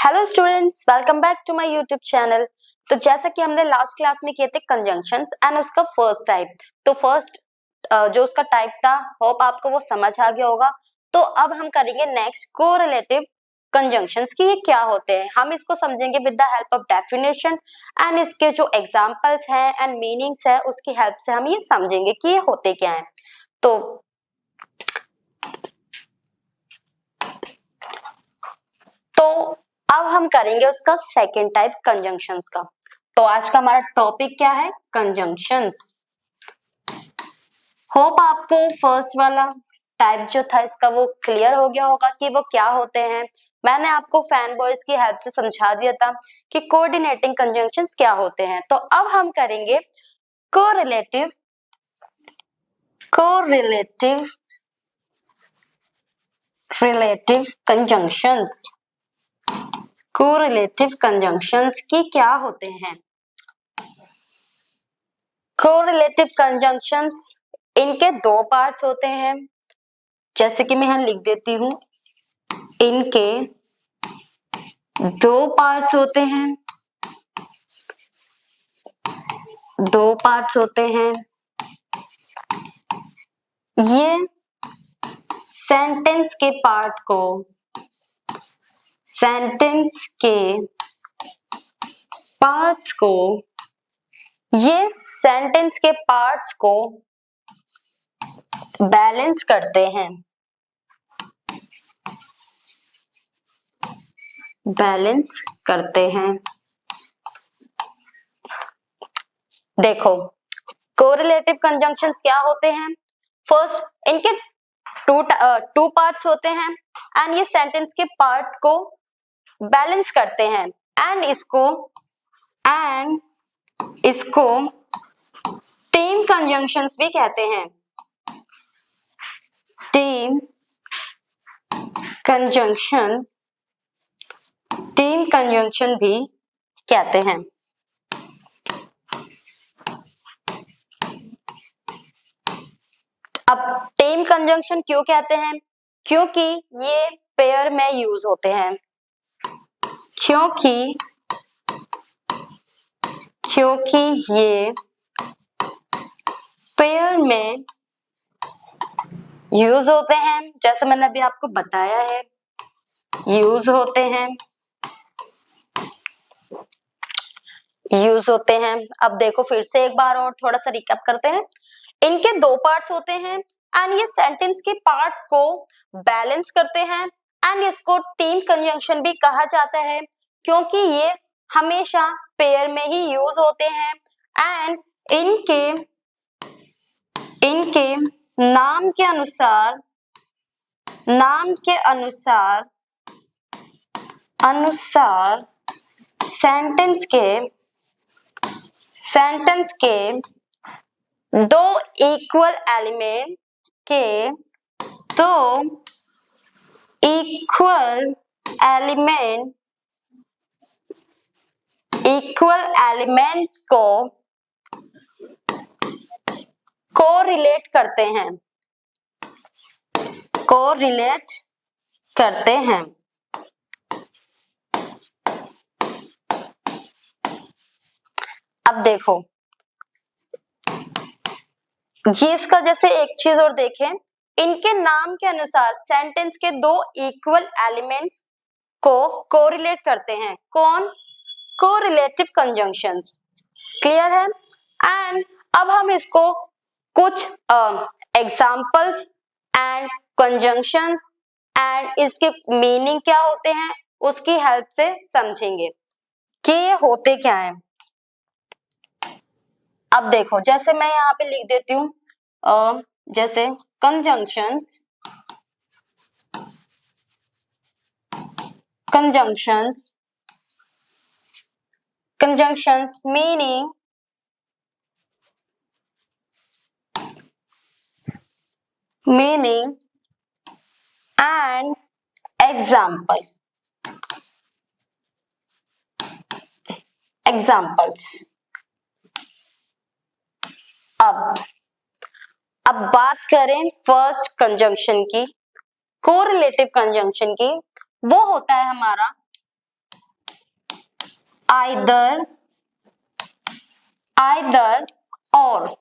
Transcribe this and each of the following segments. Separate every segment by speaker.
Speaker 1: Hello students, welcome back to my YouTube channel. तो जैसा कि हमने लास्ट क्लास में किए थे कंजंक्शंस एंड उसका फर्स्ट टाइप, तो फर्स्ट जो उसका टाइप था, होप आपको वो समझ आ गया होगा। तो अब हम करेंगे नेक्स्ट कोरिलेटिव कंजंक्शंस की ये क्या होते हैं। हम इसको समझेंगे with the help of definition and इसके जो एग्जांपल्स हैं एंड मीनिंग्स है उसकी हेल्प से हम ये समझेंगे कि ये होते क्या हैं। तो अब हम करेंगे उसका सेकेंड टाइप कंजंक्शंस का। तो आज का हमारा टॉपिक क्या है? कंजंक्शंस। होप आपको फर्स्ट वाला टाइप जो था इसका वो क्लियर हो गया होगा कि वो क्या होते हैं। मैंने आपको फैन बॉयज की हेल्प से समझा दिया था कि कोऑर्डिनेटिंग कंजंक्शंस क्या होते हैं। तो अब हम करेंगे कोरिलेटिव कंजंक्शंस। कोरिलेटिव कंजंक्शंस की क्या होते हैं? कोरिलेटिव कंजंक्शंस इनके दो पार्ट्स होते हैं, जैसे कि मैं यहां लिख देती हूं। इनके दो पार्ट्स होते हैं, ये सेंटेंस के पार्ट्स को बैलेंस करते हैं। देखो, कोरिलेटिव कंजंक्शंस क्या होते हैं। फर्स्ट, इनके टू पार्ट्स होते हैं एंड ये सेंटेंस के पार्ट को बैलेंस करते हैं एंड इसको टीम कंजंक्शंस भी कहते हैं। टीम कंजंक्शन भी कहते हैं। अब टीम कंजंक्शन क्यों कहते हैं? क्योंकि ये पेयर में यूज होते हैं। क्योंकि ये पेयर में यूज होते हैं, जैसे मैंने अभी आपको बताया है, यूज होते हैं। अब देखो फिर से एक बार और थोड़ा सा रिकैप करते हैं। इनके दो पार्ट्स होते हैं एंड ये सेंटेंस के पार्ट को बैलेंस करते हैं एंड इसको टीम कंजंक्शन भी कहा जाता है क्योंकि ये हमेशा पेयर में ही यूज होते हैं एंड इनके नाम के अनुसार सेंटेंस के दो इक्वल एलिमेंट्स को कोरिलेट करते हैं। अब देखो, ये इसका जैसे एक चीज और देखें, इनके नाम के अनुसार सेंटेंस के दो इक्वल एलिमेंट्स को कोरिलेट करते हैं। कौन? Correlative conjunctions. क्लियर है? एंड अब हम इसको कुछ एग्जांपल्स एंड कंजंक्शंस एंड इसके मीनिंग क्या होते हैं उसकी हेल्प से समझेंगे कि ये होते क्या हैं। अब देखो, जैसे मैं यहाँ पे लिख देती हूँ, जैसे कंजंक्शंस मीनिंग एंड एग्जाम्पल्स। अब बात करें फर्स्ट कंजंक्शन की, कोरिलेटिव कंजंक्शन की, वो होता है हमारा आइदर और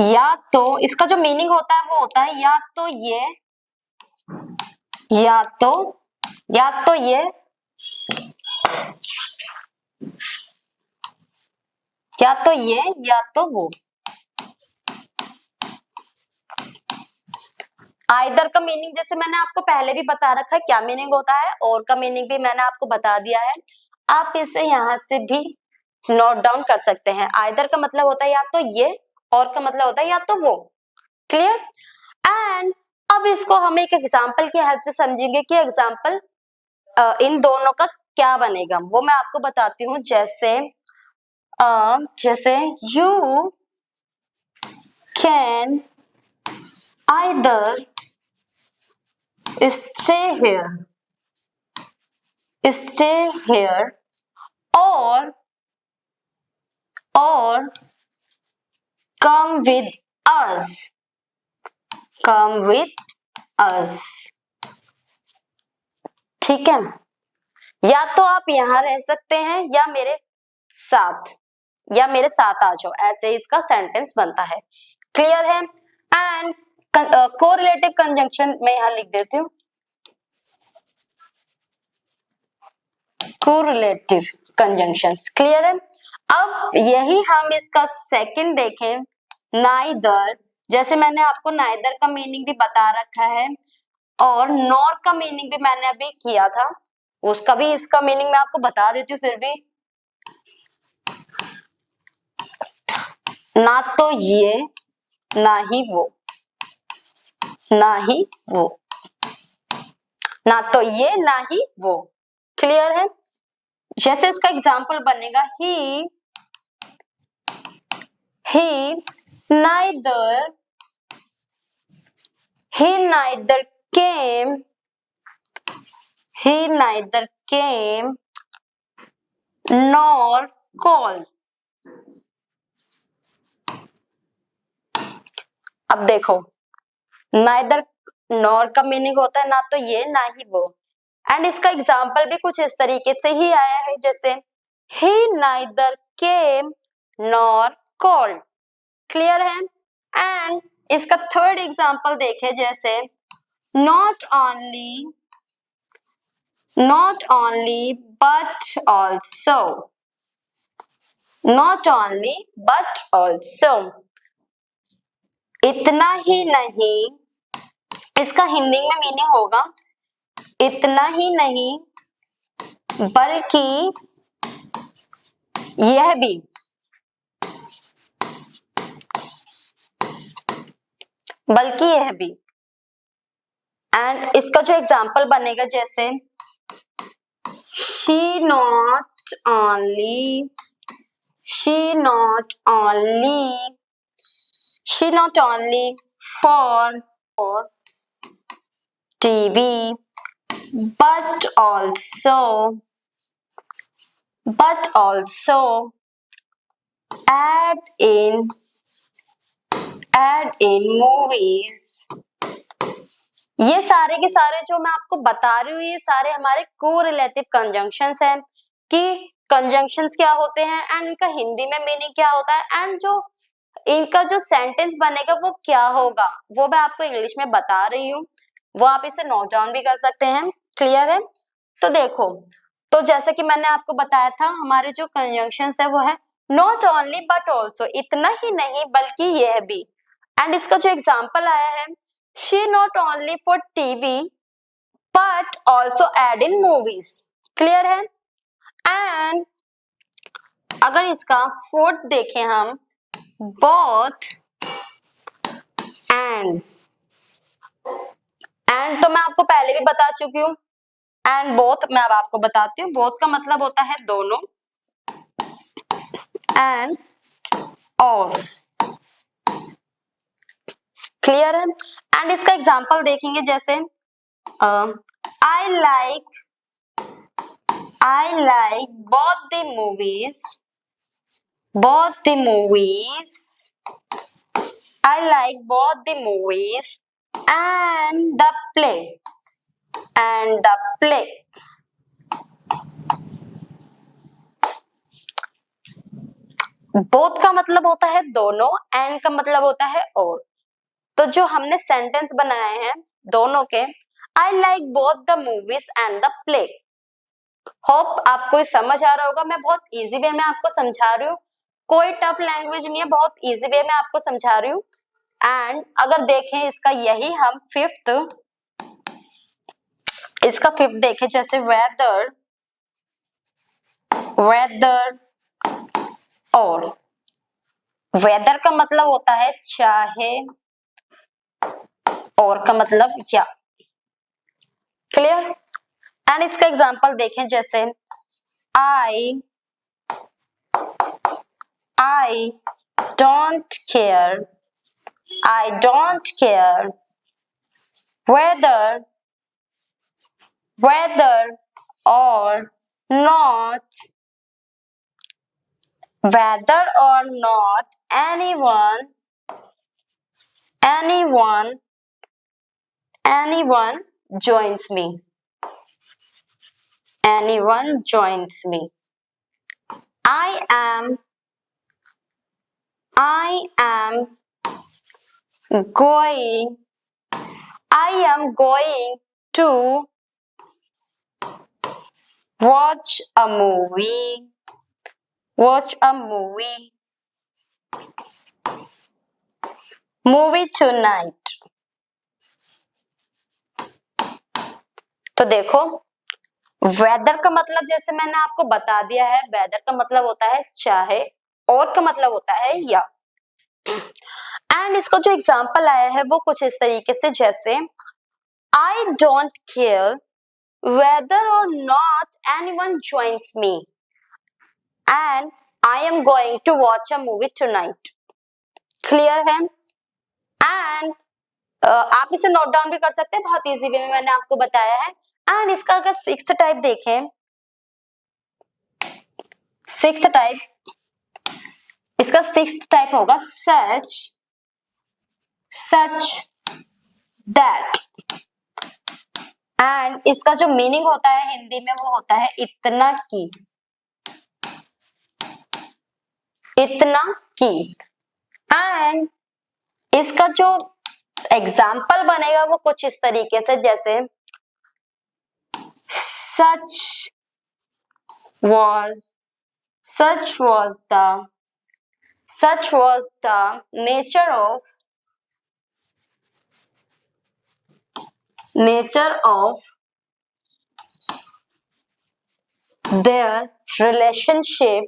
Speaker 1: या तो इसका जो मीनिंग होता है वो होता है या तो ये या तो ये या तो ये या तो वो। आइदर का मीनिंग जैसे मैंने आपको पहले भी बता रखा है क्या मीनिंग होता है, और का मीनिंग भी मैंने आपको बता दिया है, आप इसे यहाँ से भी नोट डाउन कर सकते हैं। आइदर का मतलब होता है या तो ये, और का मतलब होता है या तो वो। क्लियर? एंड अब इसको हम एक एग्जाम्पल की हेल्प से समझेंगे कि एग्जाम्पल इन दोनों का क्या बनेगा, वो मैं आपको बताती हूँ। जैसे you can either stay here or come with us ठीक है? या तो आप यहाँ रह सकते हैं या मेरे साथ आ जाओ, ऐसे इसका सेंटेंस बनता है। क्लियर है? एंड कोरिलेटिव कंजंक्शन मैं यहाँ लिख देती हूँ, कोरिलेटिव कंजंक्शंस। क्लियर है? अब यही हम इसका सेकंड देखें, नाइदर। जैसे मैंने आपको नाइदर का मीनिंग भी बता रखा है और नॉर का मीनिंग भी मैंने अभी किया था, उसका भी इसका मीनिंग मैं आपको बता देती हूँ। फिर भी ना तो ये ना ही वो, ना तो ये ना ही वो। क्लियर है? जैसे इसका एग्जाम्पल बनेगा, ही neither came nor called। अब देखो, neither nor का मीनिंग होता है ना तो ये ना ही वो, एंड इसका एग्जाम्पल भी कुछ इस तरीके से ही आया है, जैसे he neither came nor called। Clear है? एंड इसका थर्ड एग्जाम्पल देखे, जैसे not only but also, इतना ही नहीं, इसका हिंदी में मीनिंग होगा इतना ही नहीं बल्कि यह भी, एंड इसका जो एग्जाम्पल बनेगा, जैसे she not only for TV but also add in movies। ये सारे के सारे जो मैं आपको बता रही हूँ, ये सारे हमारे कोरिलेटिव कंजंक्शंस हैं कि कंजंक्शंस क्या होते हैं एंड इनका हिंदी में मीनिंग क्या होता है, एंड जो इनका जो सेंटेंस बनेगा वो क्या होगा, वो मैं आपको इंग्लिश में बता रही हूँ, वो आप इसे नोट डाउन भी कर सकते हैं। क्लियर है? तो देखो, तो जैसे कि मैंने आपको बताया था, हमारे जो कंजंक्शंस है वो है नॉट ओनली बट ऑल्सो, इतना ही नहीं बल्कि यह भी, एंड इसका जो एग्जाम्पल आया है, she not only for TV but also add in movies। Clear है? एंड अगर इसका फोर्थ देखें हम, both and तो मैं आपको पहले भी बता चुकी हूँ, एंड बोथ मैं अब आपको बताती हूँ। बोथ का मतलब होता है दोनों, एंड और। क्लियर है? एंड इसका एग्जाम्पल देखेंगे, जैसे I like both the movies and the play both का मतलब होता है दोनों, एंड का मतलब होता है और। तो जो हमने सेंटेंस बनाए हैं दोनों के, I like both the movies and the play. Hope आपको समझ आ रहा होगा, मैं बहुत इजी वे में आपको समझा रही हूँ, कोई टफ लैंग्वेज नहीं है, बहुत इजी वे में आपको समझा रही हूँ। एंड अगर देखें इसका यही हम फिफ्थ देखें, जैसे वेदर, वेदर और वेदर का मतलब होता है चाहे, और का मतलब या। क्लियर? एंड इसका एग्जांपल देखें, जैसे I don't care, I don't care whether or not, whether or not anyone joins me, I am going to watch a movie tonight। तो देखो, वेदर का मतलब जैसे मैंने आपको बता दिया है, वेदर का मतलब होता है चाहे, और का मतलब होता है या। एंड इसका जो एग्जाम्पल आया है वो कुछ इस तरीके से, जैसे I don't care whether or not anyone joins me and I am going to watch a movie tonight। Clear है? एंड आप इसे नोट डाउन भी कर सकते हैं, बहुत इजी वे में मैंने आपको बताया है। एंड इसका अगर सिक्स्थ टाइप देखें, इसका सिक्स्थ टाइप होगा सच दैट। एंड इसका जो मीनिंग होता है हिंदी में वो होता है इतना की, एंड इसका जो एग्जाम्पल बनेगा वो कुछ इस तरीके से, जैसे such was the nature of their relationship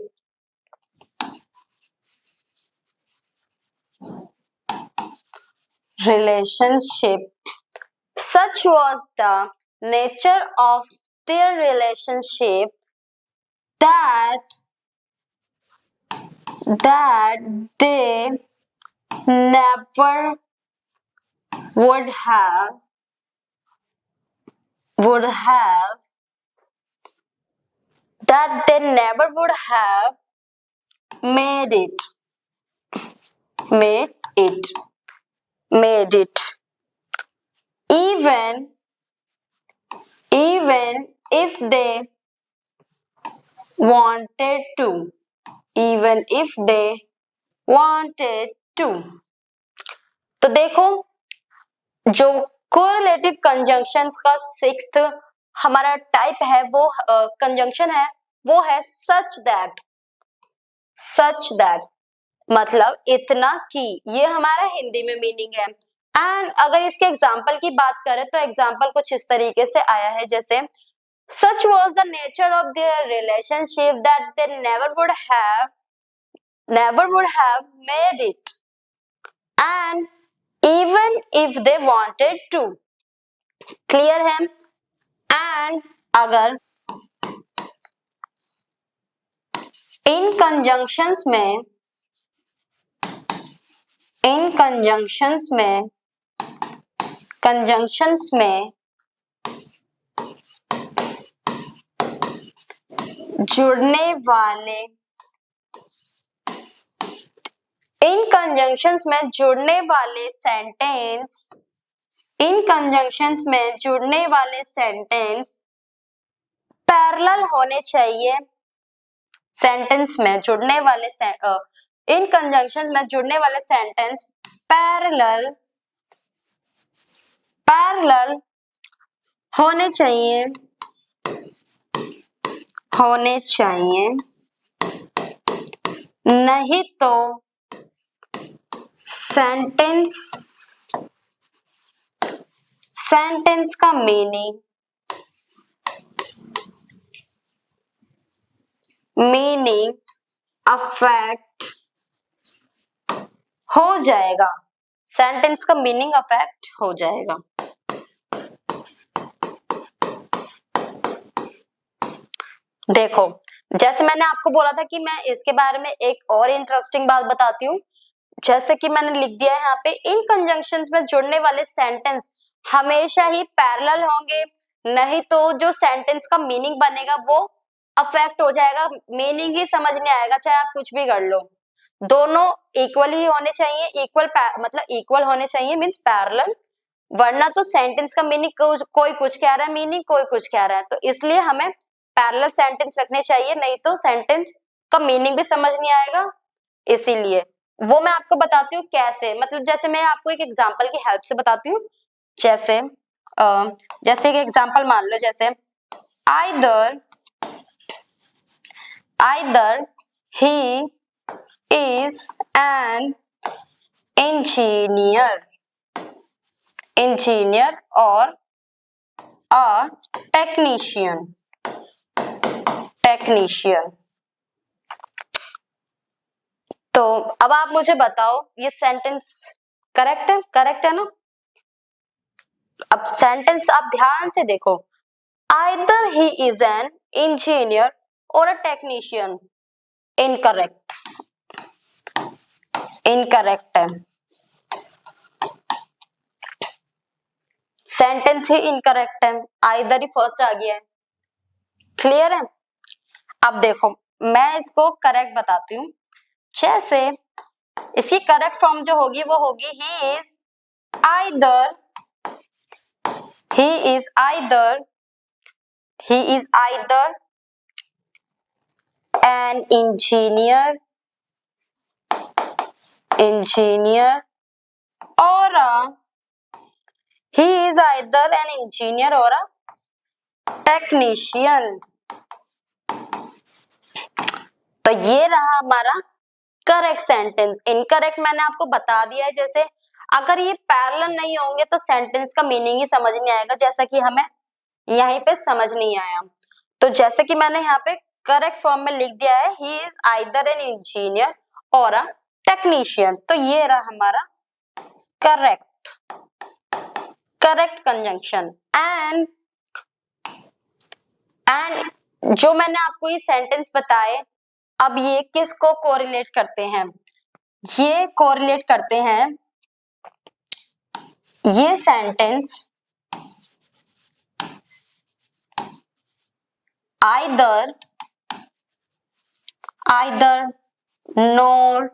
Speaker 1: such was the nature of their relationship that they never would have made it even if they wanted to। तो देखो, जो कोरिलेटिव कंजंक्शंस का सिक्स्थ हमारा टाइप है, वो कंजंक्शन है, वो है सच दैट मतलब इतना कि, ये हमारा हिंदी में मीनिंग है। एंड अगर इसके एग्जाम्पल की बात करें तो एग्जाम्पल कुछ इस तरीके से आया है, जैसे such was the nature of their relationship that they never would have made it and even if they wanted to। Clear है? एंड अगर इन कंजंक्शंस में जुड़ने वाले सेंटेंस पैरेलल होने चाहिए सेंटेंस में जुड़ने वाले इन कंजंक्शन में जुड़ने वाले सेंटेंस पैरेलल पैरेलल होने चाहिए नहीं तो सेंटेंस का मीनिंग अफेक्ट हो जाएगा। सेंटेंस का मीनिंग अफेक्ट हो जाएगा। देखो, जैसे मैंने आपको बोला था कि मैं इसके बारे में एक और इंटरेस्टिंग बात बताती हूँ। जैसे कि मैंने लिख दिया है यहाँ पे, इन कंजंक्शंस में जुड़ने वाले सेंटेंस हमेशा ही पैरेलल होंगे, नहीं तो जो सेंटेंस का मीनिंग बनेगा वो अफेक्ट हो जाएगा, मीनिंग ही समझ नहीं आएगा, चाहे आप कुछ भी कर लो। दोनों इक्वल ही होने चाहिए, मतलब इक्वल होने चाहिए मींस पैरेलल, वरना तो सेंटेंस का मीनिंग कोई कुछ कह रहा है, मीनिंग कोई कुछ कह रहा है, तो इसलिए हमें पैरेलल सेंटेंस रखने चाहिए, नहीं तो सेंटेंस का मीनिंग भी समझ नहीं आएगा। इसीलिए वो मैं आपको बताती हूँ कैसे, मतलब जैसे मैं आपको एक एग्जांपल की हेल्प से बताती हूँ। जैसे एक एग्जांपल मान लो, जैसे either he is an engineer or a technician। तो अब आप मुझे बताओ ये सेंटेंस करेक्ट है ना? अब सेंटेंस आप ध्यान से देखो, either he is an engineer or a technician, incorrect है, सेंटेंस ही इनकरेक्ट है, आइदर ही फर्स्ट आ गया है। क्लियर है? अब देखो मैं इसको करेक्ट बताती हूँ। जैसे इसकी करेक्ट फॉर्म जो होगी वो होगी he is either an engineer or he is either an engineer or a technician। तो ये रहा हमारा करेक्ट सेंटेंस। इनकरेक्ट मैंने आपको बता दिया है, जैसे अगर ये पैरेलल नहीं होंगे तो सेंटेंस का मीनिंग ही समझ नहीं आएगा, जैसा कि हमें यहीं पे समझ नहीं आया। तो जैसे कि मैंने यहाँ पे करेक्ट फॉर्म में लिख दिया है, he is either an engineer और अ टेक्नीशियन। तो ये रहा हमारा करेक्ट कंजंक्शन। एंड जो मैंने आपको ये सेंटेंस बताए, अब ये किसको कोरिलेट करते हैं? ये कोरिलेट करते हैं, ये सेंटेंस आइदर नोर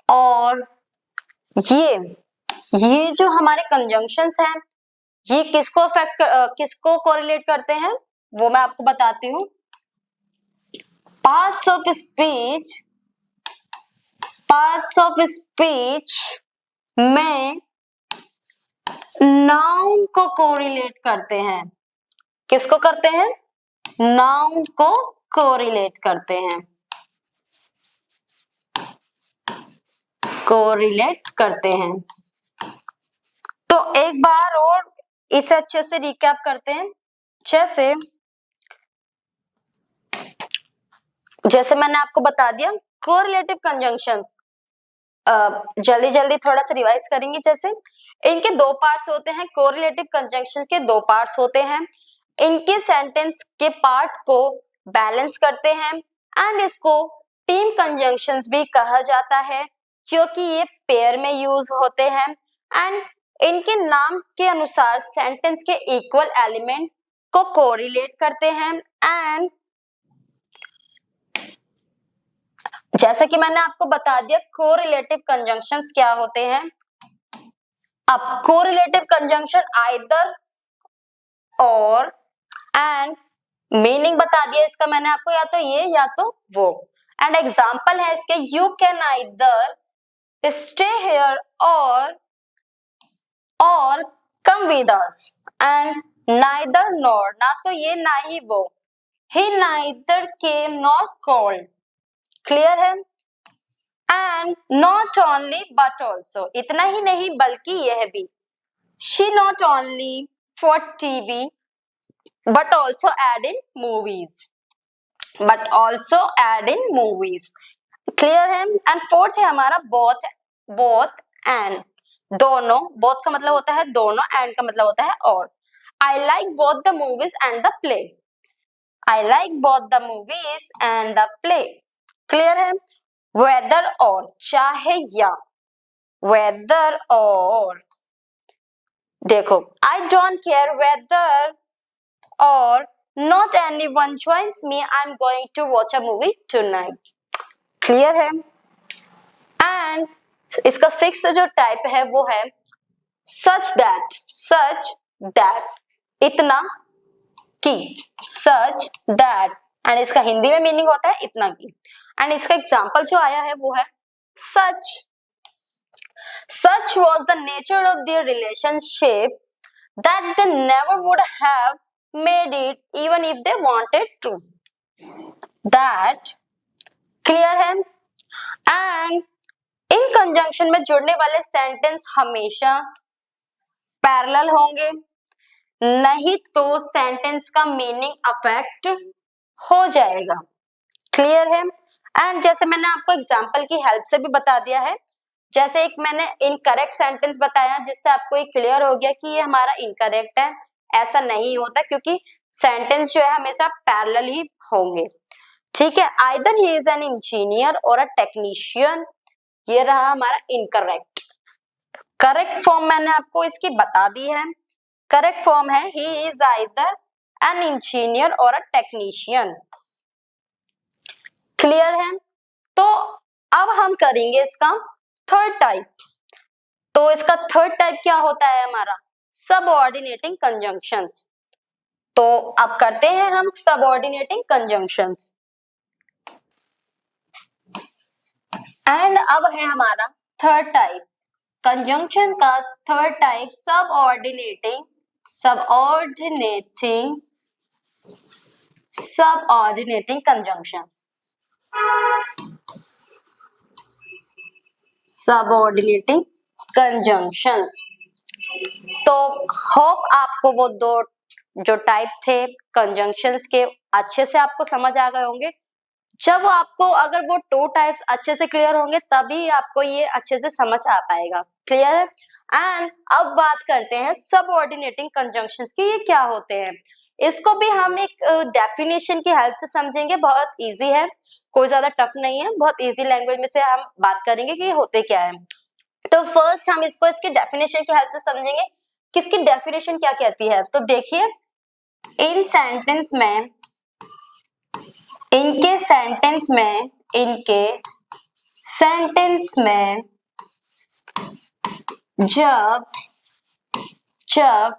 Speaker 1: और ये जो हमारे कंजंक्शंस हैं, ये किसको कोरिलेट करते हैं वो मैं आपको बताती हूँ। पार्ट्स ऑफ स्पीच में नाउन को कोरिलेट करते हैं। किसको करते हैं? नाउन को कोरिलेट करते हैं, तो एक बार और इसे अच्छे से रिकैप करते हैं। जैसे मैंने आपको बता दिया कोरिलेटिव कंजंक्शंस, जल्दी थोड़ा सा रिवाइज करेंगे। जैसे इनके दो पार्ट्स होते हैं, कोरिलेटिव कंजंक्शन के दो पार्ट्स होते हैं, इनके सेंटेंस के पार्ट को बैलेंस करते हैं, एंड इसको टीम कंजंक्शंस भी कहा जाता है क्योंकि ये पेयर में यूज होते हैं, एंड इनके नाम के अनुसार सेंटेंस के इक्वल एलिमेंट को कोरिलेट करते हैं। एंड जैसे कि मैंने आपको बता दिया कोरिलेटिव कंजंक्शंस क्या होते हैं। अब कोरिलेटिव कंजंक्शन आइदर और एंड मीनिंग बता दिया इसका मैंने आपको, या तो ये या तो वो। एंड एग्जाम्पल है इसके, you can either stay here or come with us, and neither nor, ना तो ये ना ही वो, ही neither came nor called, clear है। And not only but also, इतना ही नहीं बल्कि यह भी, she not only for TV but also add in movies, but also add in movies, clear है। एंड फोर्थ है हमारा both and, दोनों, both का मतलब होता है दोनों, and का मतलब होता है और। I like both the movies and the play, I like both the movies and the play, clear है। whether और, चाहे या, whether और, देखो I don't care whether or not anyone joins me, I'm going to watch a movie tonight, clear है। And इसका sixth जो type है वो है such that, इतना की, such that, एंड इसका हिंदी में मीनिंग होता है इतना की। एंड इसका एग्जाम्पल जो आया है वो है such was the nature of their relationship that they never would have made it even if they wanted to, that, clear है। एंड इन कंजंक्शन में जुड़ने वाले सेंटेंस हमेशा पैरेलल होंगे, नहीं तो सेंटेंस का मीनिंग अफेक्ट हो जाएगा, क्लियर है। एंड जैसे मैंने आपको एग्जांपल की हेल्प से भी बता दिया है, जैसे एक मैंने इनकरेक्ट सेंटेंस बताया जिससे आपको ये क्लियर हो गया कि ये हमारा इनकरेक्ट है, ऐसा नहीं होता क्योंकि सेंटेंस जो है हमेशा पैरेलल ही होंगे, ठीक है। Either he is an engineer और अ टेक्नीशियन, ये रहा हमारा इनकरेक्ट। करेक्ट फॉर्म मैंने आपको इसकी बता दी है, करेक्ट फॉर्म है he is either an engineer और अ टेक्नीशियन, क्लियर है। तो अब हम करेंगे इसका थर्ड टाइप। तो इसका थर्ड टाइप क्या होता है हमारा, सबऑर्डिनेटिंग कंजंक्शंस। तो अब करते हैं हम सबऑर्डिनेटिंग कंजंक्शंस। एंड अब है हमारा थर्ड टाइप, कंजंक्शन का third type subordinating conjunction, subordinating conjunctions. तो होप आपको वो दो जो टाइप थे कंजंक्शंस के अच्छे से आपको समझ आ गए होंगे। जब आपको अगर वो टू टाइप्स अच्छे से क्लियर होंगे तभी आपको ये अच्छे से समझ आ पाएगा, क्लियर है। एंड अब बात करते हैं सबऑर्डिनेटिंग कंजंक्शंस की, ये क्या होते हैं। इसको भी हम एक डेफिनेशन की हेल्प से समझेंगे, बहुत इजी है, कोई ज्यादा टफ नहीं है, बहुत इजी लैंग्वेज में से हम बात करेंगे कि ये होते क्या है। तो फर्स्ट हम इसको इसकी डेफिनेशन की हेल्प से समझेंगे कि इसकी डेफिनेशन क्या कहती है। तो देखिए, इनके सेंटेंस में जब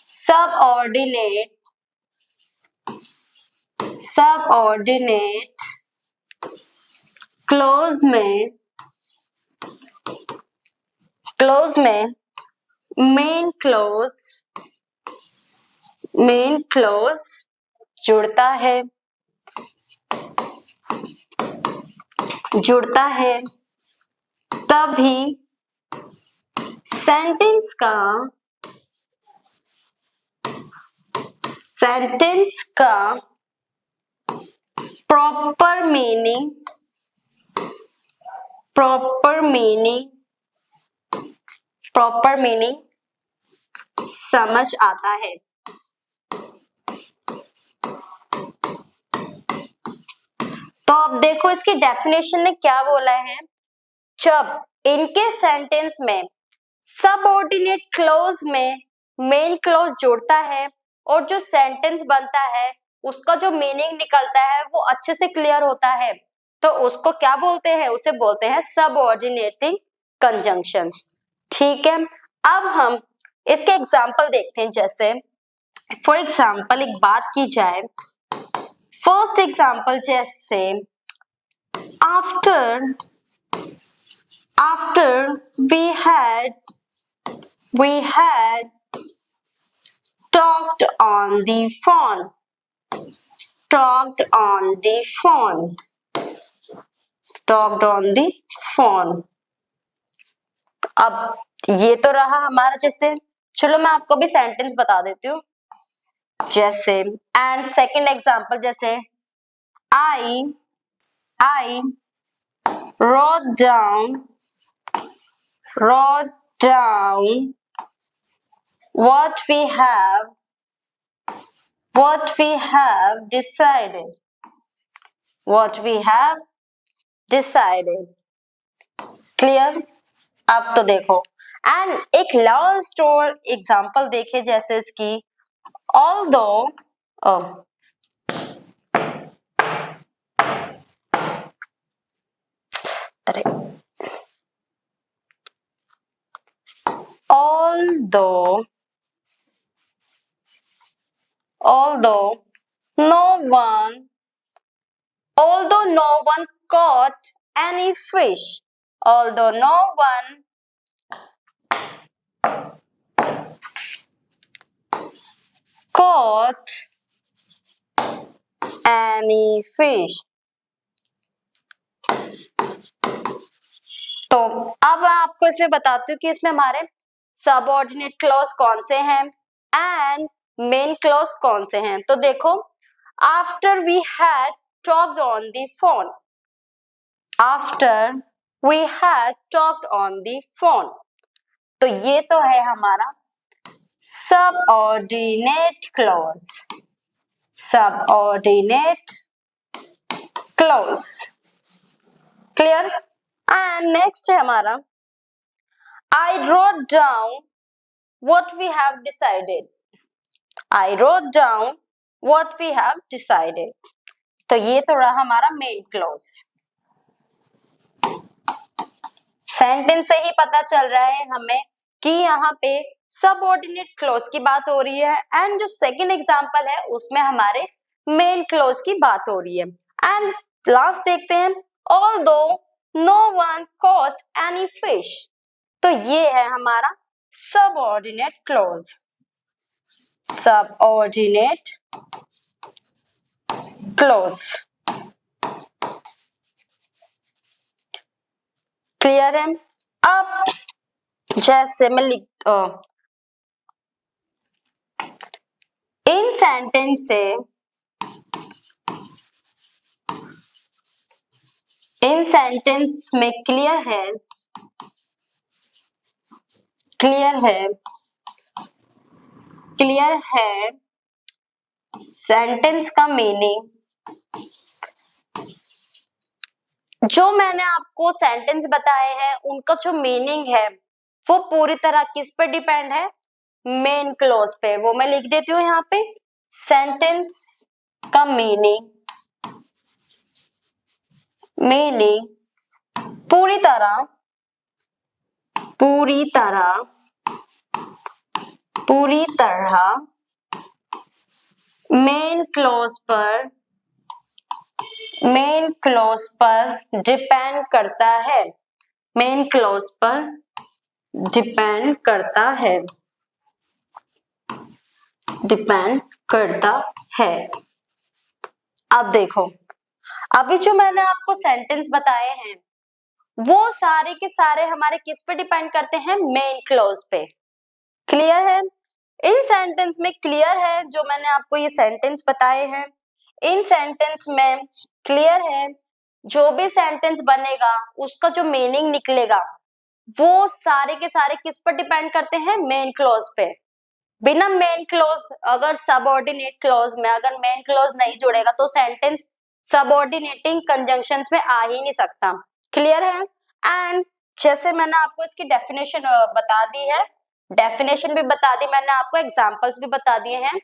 Speaker 1: सबऑर्डिनेट क्लोज में मेन क्लोज जुड़ता है तभी सेंटेंस का प्रॉपर मीनिंग समझ आता है। तो अब देखो इसकी डेफिनेशन ने क्या बोला है, जब इनके सेंटेंस में सबऑर्डिनेट क्लोज में मेन क्लोज जुड़ता है और जो सेंटेंस बनता है उसका जो मीनिंग निकलता है वो अच्छे से क्लियर होता है, तो उसको क्या बोलते हैं, उसे बोलते हैं सबऑर्डिनेटिंग कंजंक्शंस, ठीक है। अब हम इसके एग्जांपल देखते हैं, जैसे फॉर एग्जाम्पल एक बात की जाए, फर्स्ट एग्जाम्पल जैसे after we had talked on the phone, talked on the phone, talked on the phone. अब ये तो रहा हमारा जैसे, चलो मैं आपको भी सेंटेंस बता देती हूँ जैसे, एंड सेकंड एग्जांपल जैसे I wrote down what we have decided. Clear? अब तो देखो, एंड एक लास्ट और एग्जांपल देखे जैसे इसकी, although although no one caught any fish, although no one caught any fish. तो अब मैं आपको इसमें बताती हूँ कि इसमें हमारे सबऑर्डिनेट क्लॉज कौन से हैं एंड मेन क्लॉज कौन से हैं। तो देखो, after we had talked on the phone, after we had talked on the phone, तो ये तो है हमारा subordinate clause, subordinate clause. Clear? And next है हमारा I wrote down what we have decided. I wrote down what we have decided. तो ये तो रहा हमारा मेन क्लॉज। सेंटेंस से ही पता चल रहा है हमें कि यहाँ पे सबऑर्डिनेट क्लॉज की बात हो रही है, एंड जो सेकंड एग्जांपल है उसमें हमारे मेन क्लॉज की बात हो रही है। एंड लास्ट देखते हैं, although no one caught any fish, तो ये है हमारा subordinate clause, subordinate clause. Clear है? अब जैसे मैं इन सेंटेंस में क्लियर है सेंटेंस का मीनिंग। जो मैंने आपको सेंटेंस बताए हैं उनका जो मीनिंग है वो पूरी तरह किस पे डिपेंड है? मेन क्लॉज पे। वो मैं लिख देती हूँ यहाँ पे, सेंटेंस का मीनिंग पूरी तरह मेन क्लॉज पर डिपेंड करता है, मेन क्लॉज पर डिपेंड करता है। अब देखो, अभी जो मैंने आपको सेंटेंस बताए हैं वो सारे के सारे हमारे किस पे डिपेंड करते हैं? मेन क्लॉज पे। क्लियर है? इन सेंटेंस में क्लियर है, जो मैंने आपको ये सेंटेंस बताए हैं इन सेंटेंस में क्लियर है, जो भी सेंटेंस बनेगा उसका जो मीनिंग निकलेगा वो सारे के सारे किस पर डिपेंड करते हैं? मेन क्लॉज पे। बिना मेन क्लॉज, अगर सबऑर्डिनेट क्लॉज में अगर मेन क्लॉज नहीं जुड़ेगा तो सेंटेंस सबऑर्डिनेटिंग कंजंक्शंस में आ ही नहीं सकता। क्लियर है? एंड जैसे मैंने आपको इसकी डेफिनेशन बता दी है, डेफिनेशन भी बता दी मैंने आपको, एग्जांपल्स भी बता दिए हैं।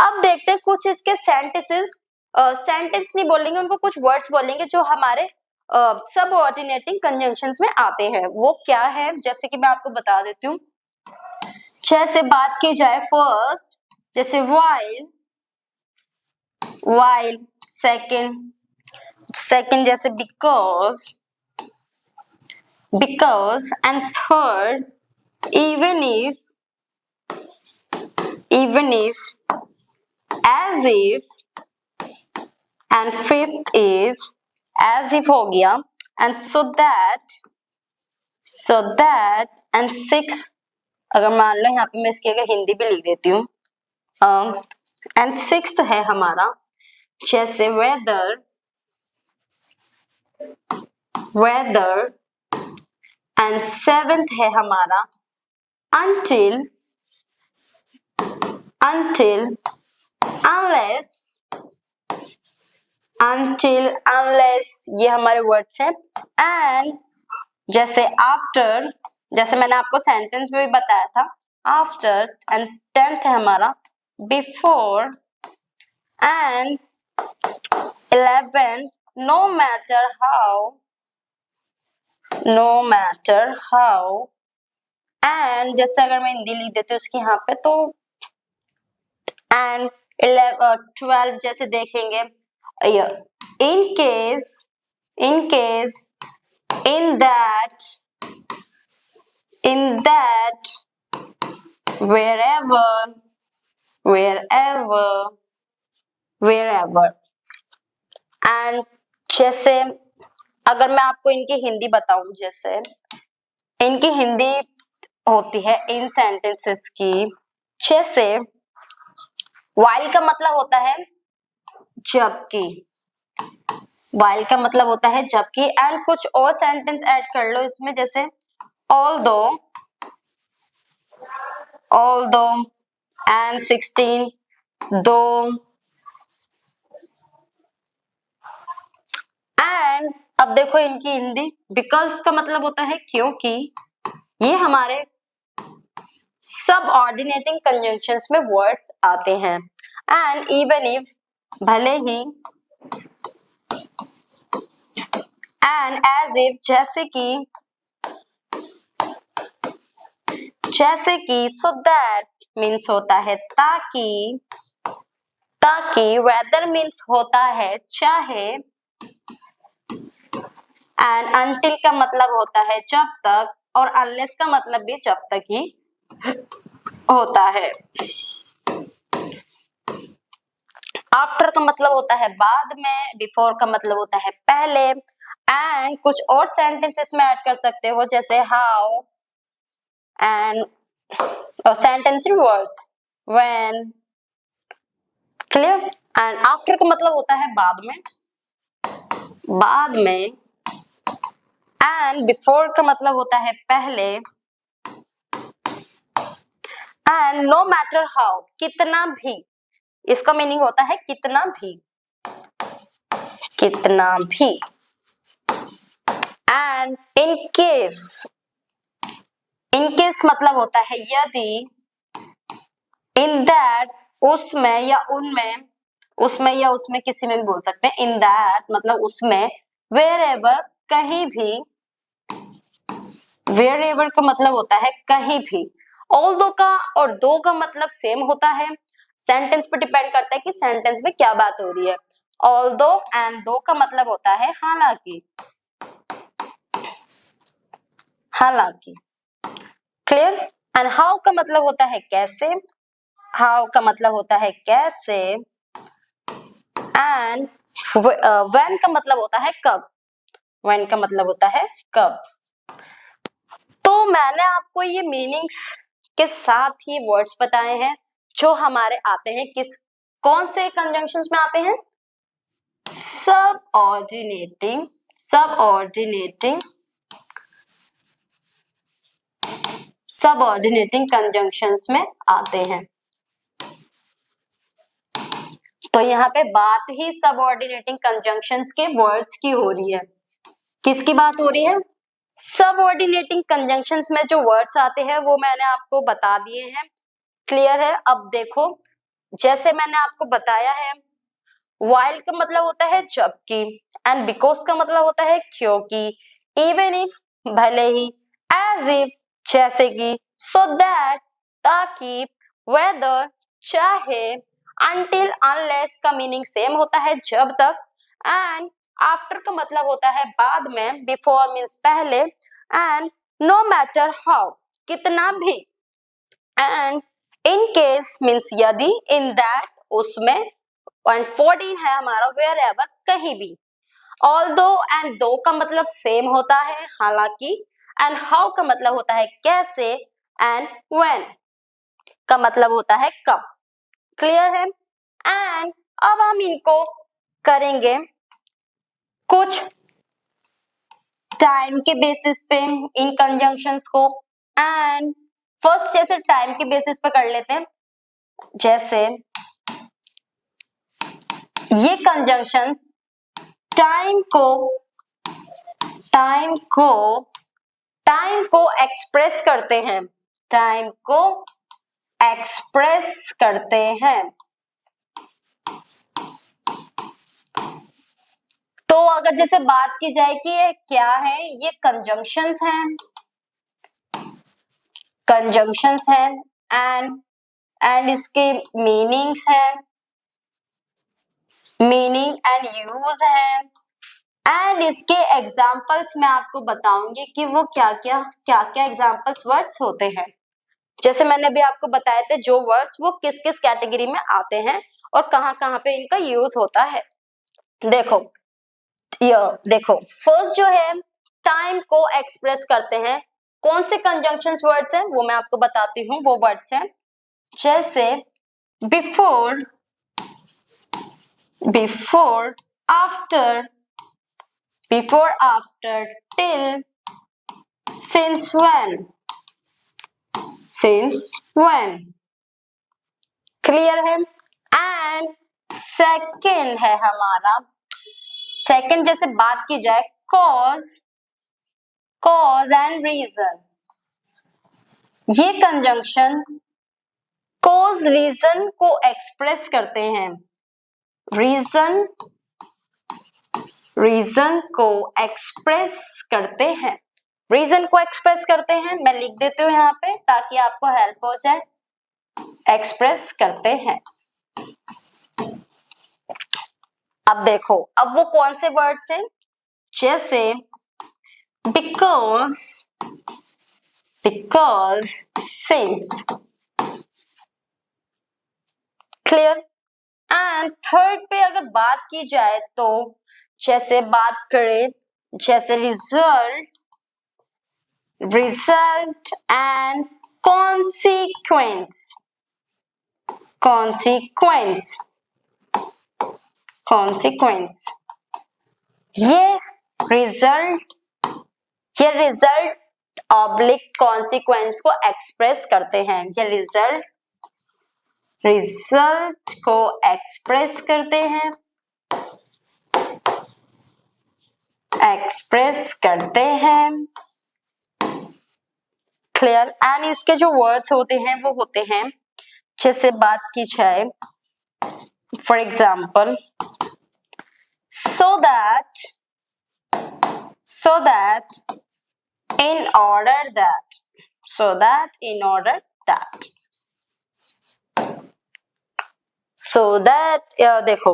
Speaker 1: अब देखते हैं कुछ इसके सेंटेंसेस, सेंटेंस नहीं बोलेंगे उनको, कुछ वर्ड्स बोलेंगे जो हमारे सबऑर्डिनेटिंग कंजंक्शंस में आते हैं। वो क्या है, जैसे कि मैं आपको बता देती हूँ। जैसे बात की जाए फर्स्ट, जैसे while second जैसे because and third even if as if and fifth is as if हो गया and so that and sixth अगर मान लो यहाँ पे मैं इसकी अगर हिंदी भी लिख देती हूँ एंड सिक्स्थ है हमारा जैसे वेदर एंड सेवेंथ है हमारा until unless ये हमारे वर्ड्स हैं एंड जैसे आफ्टर जैसे मैंने आपको सेंटेंस में भी बताया था आफ्टर एंड टेंथ है हमारा before and 11 no matter how and जैसे अगर मैं हिंदी लिख देती हूँ उसकी यहाँ पे तो एंड 12 जैसे देखेंगे in case in that wherever and जैसे अगर मैं आपको इनकी हिंदी बताऊं जैसे इनकी हिंदी होती है इन सेंटेंसेस की जैसे while का मतलब होता है जबकि while का मतलब होता है जबकि एंड कुछ और सेंटेंस ऐड कर लो इसमें जैसे although and 16 though एंड अब देखो इनकी हिंदी बिकॉज का मतलब होता है क्योंकि ये हमारे सब ऑर्डिनेटिंग कंजंक्शंस में वर्ड्स आते हैं एंड इवन इफ भले ही एंड एज इफ जैसे कि सो दैट मीन्स होता है ताकि वेदर मीन्स होता है चाहे एंड अनटिल का मतलब होता है जब तक और अनलेस का मतलब भी जब तक ही होता है आफ्टर का मतलब होता है बाद में बिफोर का मतलब होता है पहले एंड कुछ और सेंटेंसेस में ऐड कर सकते हो जैसे how and sentence in words when clear and after का मतलब होता है बाद में एंड बिफोर का मतलब होता है पहले एंड नो मैटर हाउ कितना भी इसका मीनिंग होता है कितना भी एंड इन केस मतलब होता है यदि इन दैट उसमें या उनमें उसमें किसी में भी बोल सकते हैं इन दैट मतलब उसमें वेयरएवर कहीं भी वेयरएवर का मतलब होता है कहीं भी ऑल्दो का और दो का मतलब सेम होता है सेंटेंस पर डिपेंड करता है कि सेंटेंस में क्या बात हो रही है ऑल्दो एंड दो का मतलब होता है हालांकि क्लियर एंड हाउ का मतलब होता है कैसे एंड व्हेन का मतलब होता है कब तो मैंने आपको ये मीनिंग्स के साथ ही वर्ड्स बताए हैं जो हमारे आते हैं कौन से कंजंक्शंस में आते हैं सबऑर्डिनेटिंग कंजंक्शंस में आते हैं तो यहाँ पे बात ही सबऑर्डिनेटिंग कंजंक्शंस के वर्ड्स की हो रही है किसकी बात हो रही है सबऑर्डिनेटिंग कंजंक्शंस में जो वर्ड्स आते हैं वो मैंने आपको बता दिए हैं क्लियर है अब देखो जैसे मैंने आपको बताया है while का मतलब होता है जबकि एंड बिकॉज का मतलब होता है क्योंकि इवन इफ भले ही एज इफ जैसे कि सो दैट ताकि वेदर चाहे, until unless का मीनिंग सेम होता है जब तक, and after का मतलब होता है बाद में, before मीन्स पहले, and no matter how कितना भी, and in case मीन्स यदि, in that उसमें, and 14 है हमारा wherever कहीं भी। although and though का मतलब सेम होता है हालांकि, and how का मतलब होता है कैसे, and when का मतलब होता है कब। क्लियर है। एंड अब हम इनको करेंगे कुछ टाइम के बेसिस पे इन कंजंक्शंस को। एंड फर्स्ट जैसे टाइम के बेसिस पे कर लेते हैं, जैसे ये कंजंक्शंस टाइम को एक्सप्रेस करते हैं, टाइम को एक्सप्रेस करते हैं। तो अगर जैसे बात की जाए कि ये क्या है, ये कंजंक्शंस हैं एंड इसके मीनिंग्स हैं, मीनिंग एंड यूज है, एंड इसके एग्जाम्पल्स मैं आपको बताऊंगी कि वो क्या क्या एग्जाम्पल्स वर्ड्स होते हैं। जैसे मैंने भी आपको बताए थे जो वर्ड्स वो किस किस कैटेगरी में आते हैं और कहाँ कहाँ पे इनका यूज होता है। देखो देखो फर्स्ट जो है टाइम को एक्सप्रेस करते हैं, कौन से कंजंक्शंस वर्ड्स हैं वो मैं आपको बताती हूँ। वो वर्ड्स हैं जैसे before, after, till, since, when. Clear है। एंड सेकंड है हमारा, सेकंड जैसे बात की जाए कॉज एंड रीजन, ये कंजंक्शन कॉज रीजन को एक्सप्रेस करते हैं, रीजन को एक्सप्रेस करते हैं, मैं लिख देती हूँ यहाँ पे ताकि आपको हेल्प हो जाए। एक्सप्रेस करते हैं। अब देखो अब वो कौन से वर्ड्स हैं, जैसे because, since. Clear. And third पे अगर बात की जाए तो जैसे बात करें जैसे रिजल्ट एंड कॉन्सिक्वेंस। ये रिजल्ट ऑब्लिक कॉन्सिक्वेंस को एक्सप्रेस करते हैं, ये रिजल्ट को एक्सप्रेस करते हैं, क्लियर। एंड इसके जो वर्ड्स होते हैं वो होते हैं जैसे बात की जाए for example so that in order that देखो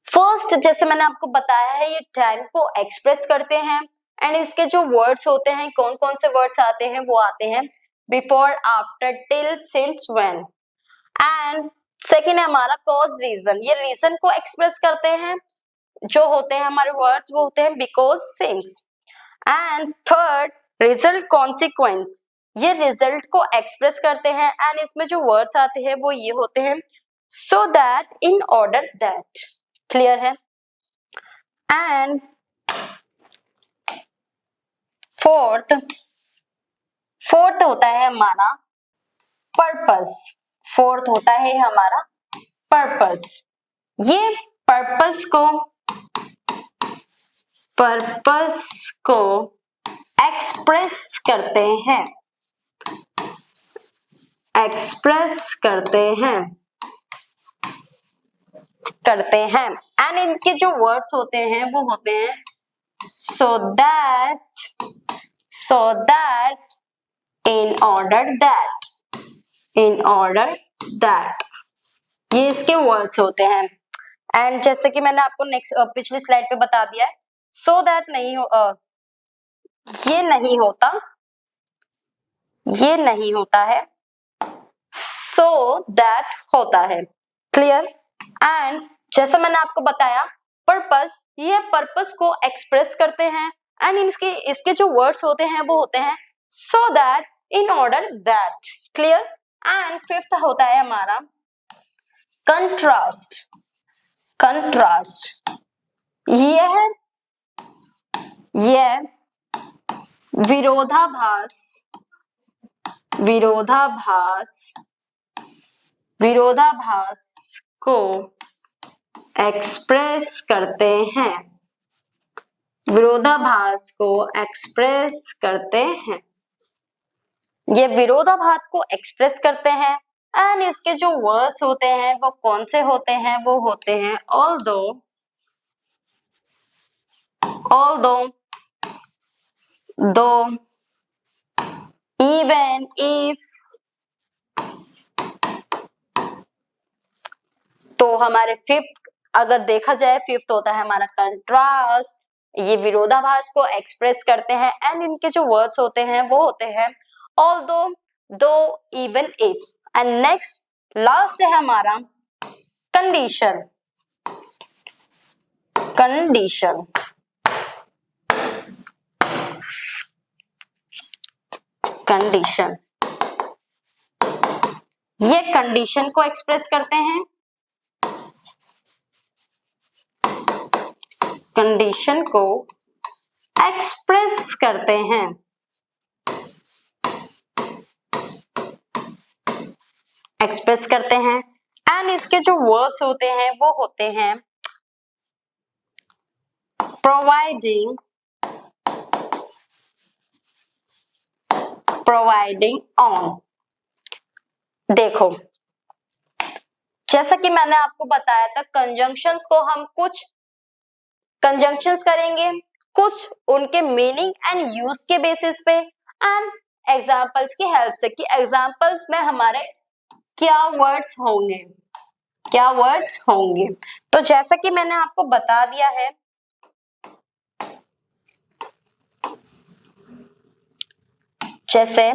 Speaker 1: फर्स्ट जैसे मैंने आपको बताया है ये टाइम को एक्सप्रेस करते हैं एंड इसके जो वर्ड्स होते हैं कौन कौन से वर्ड्स आते हैं, वो आते हैं before, after, till, since, when. And second है हमारा कॉज रीजन, ये रीजन को एक्सप्रेस करते हैं, जो होते हैं हमारे वर्ड्स वो होते हैं because, since. And third result consequence, ये रिजल्ट को एक्सप्रेस करते हैं एंड इसमें जो वर्ड्स आते हैं वो ये होते हैं so that, in order that. Clear है। एंड फोर्थ होता है हमारा पर्पस, ये पर्पस को एक्सप्रेस करते हैं एंड इनके जो वर्ड्स होते हैं वो होते हैं so that, in order that, ये इसके वर्ड्स होते हैं। एंड जैसे कि मैंने आपको नेक्स्ट पिछली स्लाइड पे बता दिया है, सो दैट नहीं हो, ये नहीं होता, ये नहीं होता है, सो दैट होता है। क्लियर? एंड जैसा मैंने आपको बताया, पर्पस, ये पर्पस को एक्सप्रेस करते हैं एंड इसके इसके जो वर्ड्स होते हैं वो होते हैं so that, in order that. Clear? And fifth होता है हमारा कंट्रास्ट। कंट्रास्ट, यह विरोधाभास, विरोधाभास, विरोधाभास को एक्सप्रेस करते हैं, विरोधाभास को एक्सप्रेस करते हैं। ये विरोधाभास को एक्सप्रेस करते हैं एंड इसके जो वर्ड्स होते हैं वो कौन से होते हैं? वो होते हैं although, though, even if। तो हमारे फिफ्थ अगर देखा जाए, फिफ्थ होता है हमारा कंट्रास्ट, ये विरोधाभास को एक्सप्रेस करते हैं एंड इनके जो वर्ड्स होते हैं वो होते हैं although, though, even if। And next last है हमारा कंडीशन। कंडीशन, कंडीशन, ये कंडीशन को एक्सप्रेस करते हैं, कंडीशन को एक्सप्रेस करते हैं। एक्सप्रेस करते हैं एंड इसके जो वर्ड्स होते हैं वो होते हैं प्रोवाइडिंग, प्रोवाइडिंग ऑन। देखो, जैसा कि मैंने आपको बताया था, कंजंक्शंस को हम कुछ कंजंक्शंस करेंगे, कुछ उनके मीनिंग एंड यूज के बेसिस पे एंड एग्जांपल्स की हेल्प से, कि एग्जांपल्स में हमारे क्या वर्ड्स होंगे, क्या वर्ड्स होंगे। तो जैसा कि मैंने आपको बता दिया है, जैसे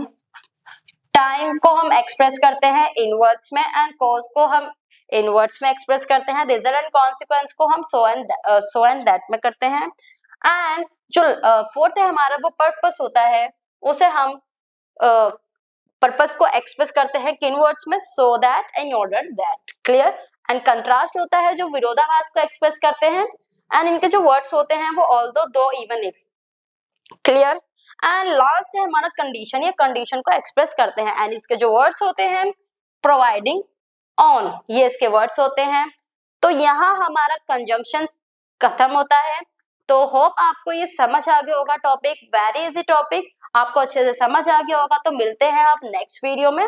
Speaker 1: टाइम को हम एक्सप्रेस करते हैं इन वर्ड्स में एंड कॉज को हम इन वर्ड्स में एक्सप्रेस करते हैं, रिजल्ट एंड कॉन्सिक्वेंस को हम सो एंड दैट में करते हैं। एंड जो फोर्थ है हमारा, वो पर्पस होता है, उसे हम पर्पस को एक्सप्रेस करते हैं किन वर्ड्स में? So that, in order that. Clear? And contrast होता है जो विरोधाभास को एक्सप्रेस करते हैं एंड इनके जो वर्ड्स होते हैं वो ऑल्दो, दो, even, if. Clear? And last है हमारा कंडीशन, ये कंडीशन को एक्सप्रेस करते हैं एंड इसके जो वर्ड्स होते हैं प्रोवाइडिंग ऑन, ये इसके वर्ड्स होते हैं। तो यहाँ हमारा कंजंक्शन खत्म होता है। तो होप आपको ये समझ आ गया होगा टॉपिक, वेरी इजी टॉपिक, आपको अच्छे से समझ आ गया होगा। तो मिलते हैं आप नेक्स्ट वीडियो में।